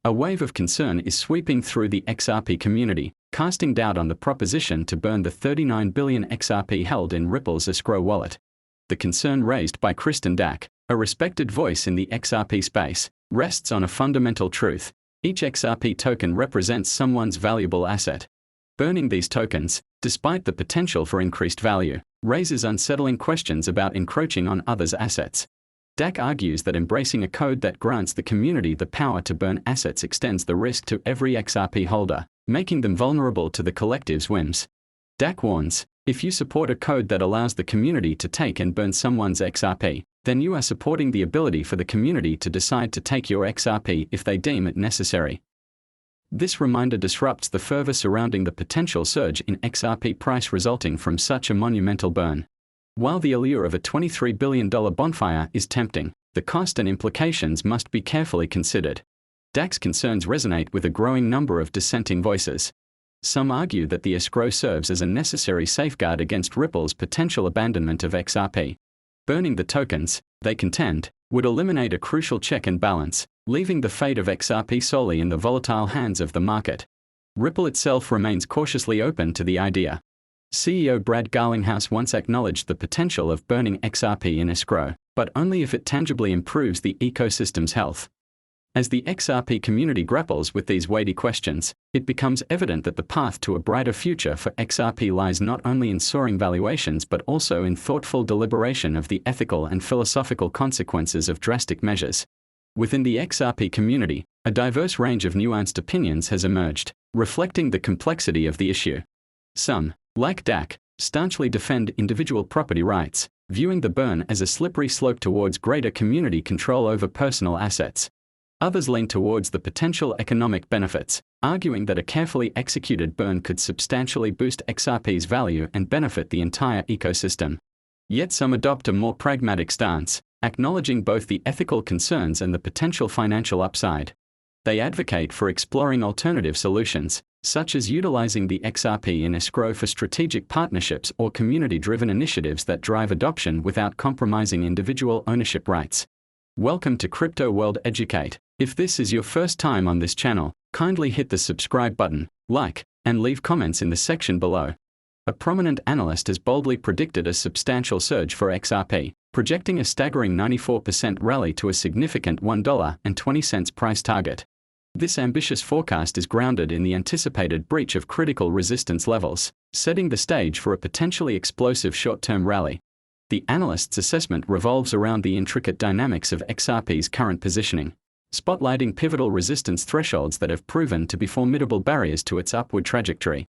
A wave of concern is sweeping through the XRP community, casting doubt on the proposition to burn the 39 billion XRP held in Ripple's escrow wallet. The concern raised by Kristen Dack, a respected voice in the XRP space, rests on a fundamental truth. Each XRP token represents someone's valuable asset. Burning these tokens, despite the potential for increased value, raises unsettling questions about encroaching on others' assets. Dack argues that embracing a code that grants the community the power to burn assets extends the risk to every XRP holder, making them vulnerable to the collective's whims. Dack warns, if you support a code that allows the community to take and burn someone's XRP, then you are supporting the ability for the community to decide to take your XRP if they deem it necessary. This reminder disrupts the fervor surrounding the potential surge in XRP price resulting from such a monumental burn. While the allure of a $23 billion bonfire is tempting, the cost and implications must be carefully considered. Dack's concerns resonate with a growing number of dissenting voices. Some argue that the escrow serves as a necessary safeguard against Ripple's potential abandonment of XRP. Burning the tokens, they contend, would eliminate a crucial check and balance, leaving the fate of XRP solely in the volatile hands of the market. Ripple itself remains cautiously open to the idea. CEO Brad Garlinghouse once acknowledged the potential of burning XRP in escrow, but only if it tangibly improves the ecosystem's health. As the XRP community grapples with these weighty questions, it becomes evident that the path to a brighter future for XRP lies not only in soaring valuations but also in thoughtful deliberation of the ethical and philosophical consequences of drastic measures. Within the XRP community, a diverse range of nuanced opinions has emerged, reflecting the complexity of the issue. Some, like Dack, staunchly defend individual property rights, viewing the burn as a slippery slope towards greater community control over personal assets. Others lean towards the potential economic benefits, arguing that a carefully executed burn could substantially boost XRP's value and benefit the entire ecosystem. Yet some adopt a more pragmatic stance, acknowledging both the ethical concerns and the potential financial upside. They advocate for exploring alternative solutions, such as utilizing the XRP in escrow for strategic partnerships or community-driven initiatives that drive adoption without compromising individual ownership rights. Welcome to Crypto World Educate. If this is your first time on this channel, kindly hit the subscribe button, like, and leave comments in the section below. A prominent analyst has boldly predicted a substantial surge for XRP, projecting a staggering 94% rally to a significant $1.20 price target. This ambitious forecast is grounded in the anticipated breach of critical resistance levels, setting the stage for a potentially explosive short-term rally. The analyst's assessment revolves around the intricate dynamics of XRP's current positioning, spotlighting pivotal resistance thresholds that have proven to be formidable barriers to its upward trajectory.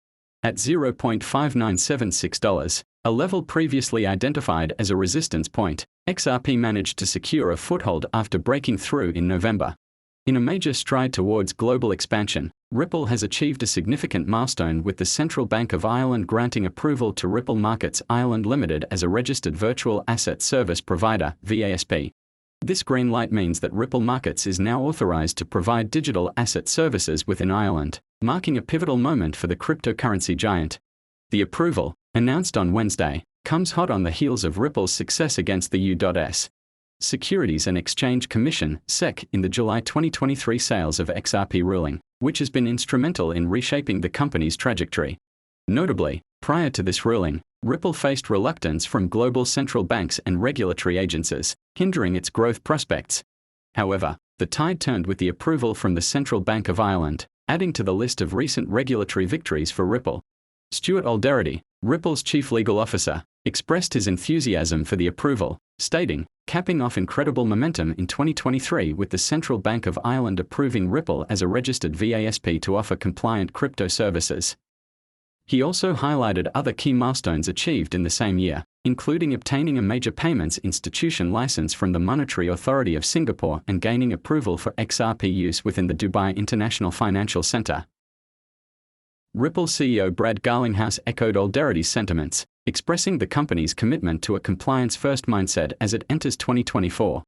At $0.5976, a level previously identified as a resistance point, XRP managed to secure a foothold after breaking through in November. In a major stride towards global expansion, Ripple has achieved a significant milestone with the Central Bank of Ireland granting approval to Ripple Markets Ireland Limited as a registered virtual asset service provider, VASP. This green light means that Ripple Markets is now authorized to provide digital asset services within Ireland, marking a pivotal moment for the cryptocurrency giant. The approval, announced on Wednesday, comes hot on the heels of Ripple's success against the U.S. Securities and Exchange Commission (SEC) in the July 2023 sales of XRP ruling, which has been instrumental in reshaping the company's trajectory. Notably, prior to this ruling, Ripple faced reluctance from global central banks and regulatory agencies, hindering its growth prospects. However, the tide turned with the approval from the Central Bank of Ireland, adding to the list of recent regulatory victories for Ripple. Stuart Alderety, Ripple's chief legal officer, expressed his enthusiasm for the approval, stating, capping off incredible momentum in 2023 with the Central Bank of Ireland approving Ripple as a registered VASP to offer compliant crypto services. He also highlighted other key milestones achieved in the same year, including obtaining a major payments institution license from the Monetary Authority of Singapore and gaining approval for XRP use within the Dubai International Financial Center. Ripple CEO Brad Garlinghouse echoed Alderety's sentiments, expressing the company's commitment to a compliance-first mindset as it enters 2024.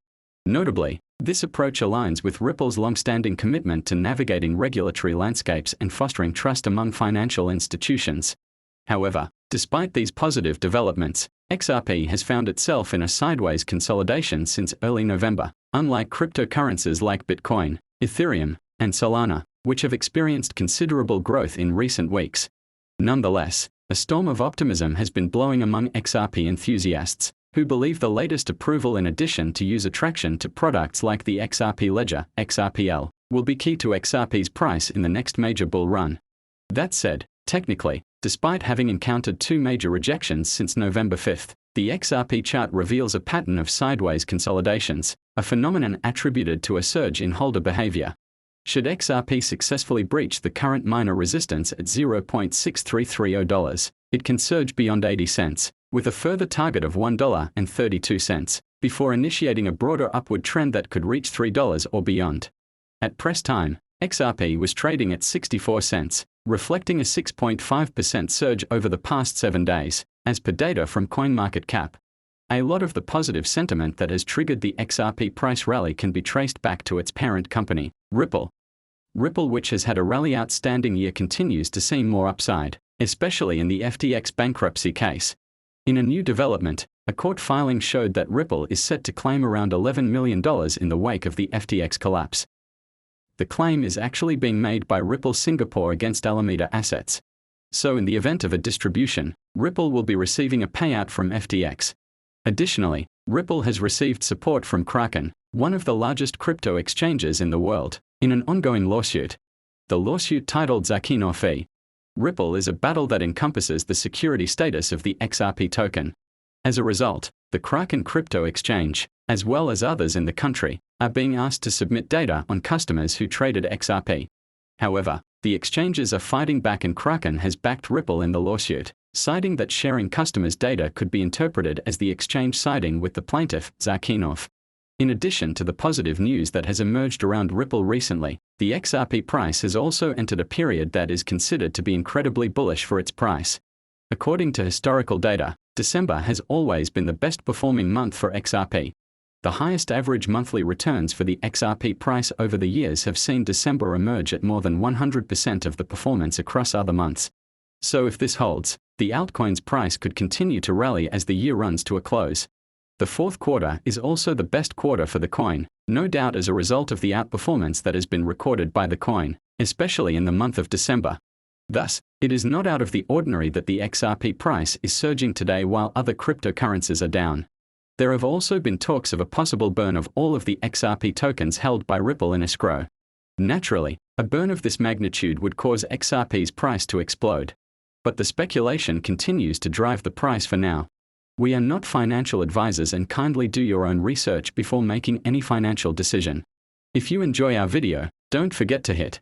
Notably, this approach aligns with Ripple's long-standing commitment to navigating regulatory landscapes and fostering trust among financial institutions. However, despite these positive developments, XRP has found itself in a sideways consolidation since early November. Unlike cryptocurrencies like Bitcoin, Ethereum, and Solana, which have experienced considerable growth in recent weeks. Nonetheless, a storm of optimism has been blowing among XRP enthusiasts, who believe the latest approval, in addition to user traction to products like the XRP Ledger, XRPL, will be key to XRP's price in the next major bull run. That said, technically, despite having encountered two major rejections since November 5th, the XRP chart reveals a pattern of sideways consolidations, a phenomenon attributed to a surge in holder behavior. Should XRP successfully breach the current minor resistance at $0.6330, it can surge beyond 80 cents, with a further target of $1.32, before initiating a broader upward trend that could reach $3 or beyond. At press time, XRP was trading at 64 cents, reflecting a 6.5% surge over the past 7 days, as per data from CoinMarketCap. A lot of the positive sentiment that has triggered the XRP price rally can be traced back to its parent company, Ripple. Ripple, which has had a rally outstanding year, continues to see more upside, especially in the FTX bankruptcy case. In a new development, a court filing showed that Ripple is set to claim around $11 million in the wake of the FTX collapse. The claim is actually being made by Ripple Singapore against Alameda Assets. So in the event of a distribution, Ripple will be receiving a payout from FTX. Additionally, Ripple has received support from Kraken, one of the largest crypto exchanges in the world, in an ongoing lawsuit. The lawsuit, titled Zakino. Ripple is a battle that encompasses the security status of the XRP token. As a result, the Kraken crypto exchange, as well as others in the country, are being asked to submit data on customers who traded XRP. However, the exchanges are fighting back, and Kraken has backed Ripple in the lawsuit, citing that sharing customers' data could be interpreted as the exchange siding with the plaintiff, Zakino. In addition to the positive news that has emerged around Ripple recently, the XRP price has also entered a period that is considered to be incredibly bullish for its price. According to historical data, December has always been the best performing month for XRP. The highest average monthly returns for the XRP price over the years have seen December emerge at more than 100% of the performance across other months. So if this holds, the altcoin's price could continue to rally as the year runs to a close. The fourth quarter is also the best quarter for the coin, no doubt as a result of the outperformance that has been recorded by the coin, especially in the month of December. Thus, it is not out of the ordinary that the XRP price is surging today while other cryptocurrencies are down. There have also been talks of a possible burn of all of the XRP tokens held by Ripple in escrow. Naturally, a burn of this magnitude would cause XRP's price to explode. But the speculation continues to drive the price for now. We are not financial advisors, and kindly do your own research before making any financial decision. If you enjoy our video, don't forget to hit